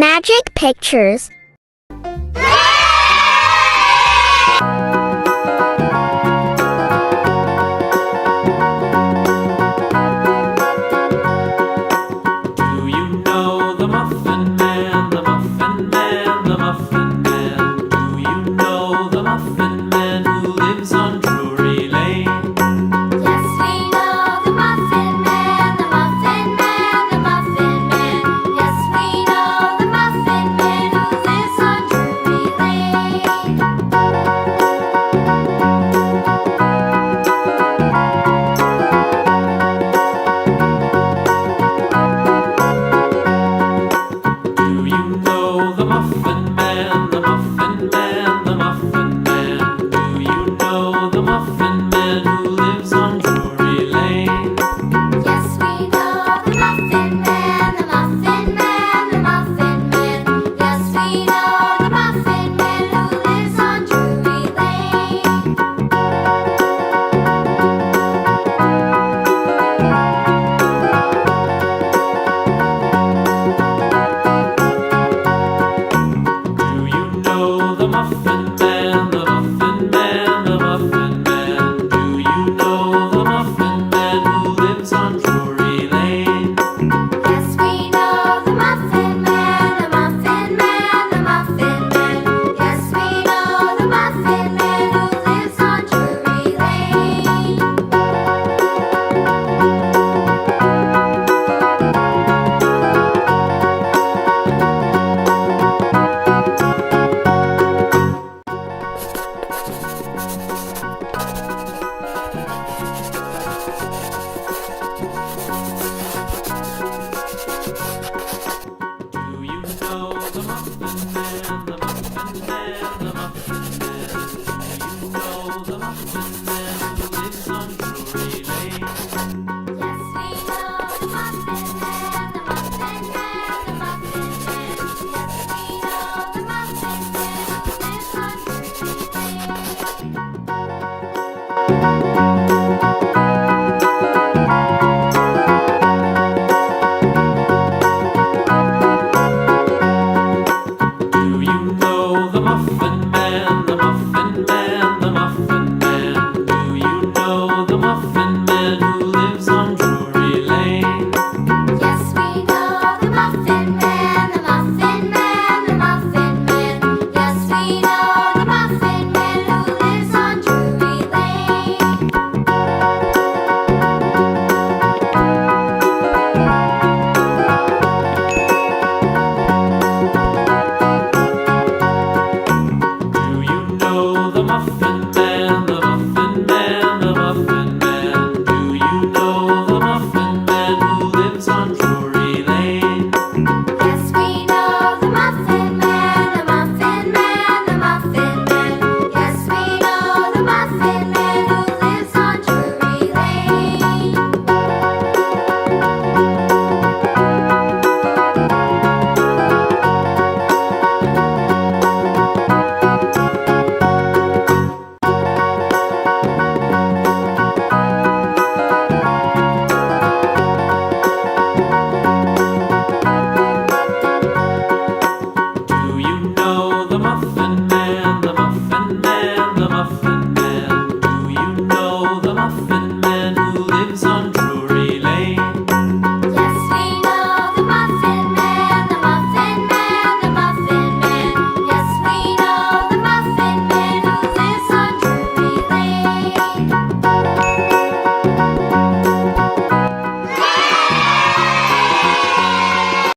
Magic pictures. Do you know the Muffin Man, the Muffin Man, the Muffin Man? Do you know the Muffin Man who lives on Drury Lane? Yes, we know the Muffin Man, the Muffin Man, the Muffin Man. Yes, we know the Muffin Man who lives on Drury Lane. Do you know the Muffin Man, the Muffin Man, the Muffin Man? Do you know the Muffin Man who lives on Drury Lane? Yes, we know the Muffin Man, the Muffin Man, the Muffin Man. Yes, we know the Muffin Man who lives on Drury Lane. Do you know the Muffin Man, the Muffin Man, the Muffin Man? Do you know the Muffin Man who lives on Drury Lane? Yes, we know the Muffin Man, the Muffin Man, the Muffin Man. Yes, we know the Muffin Man who lives on Drury Lane. Do you know the Muffin Man?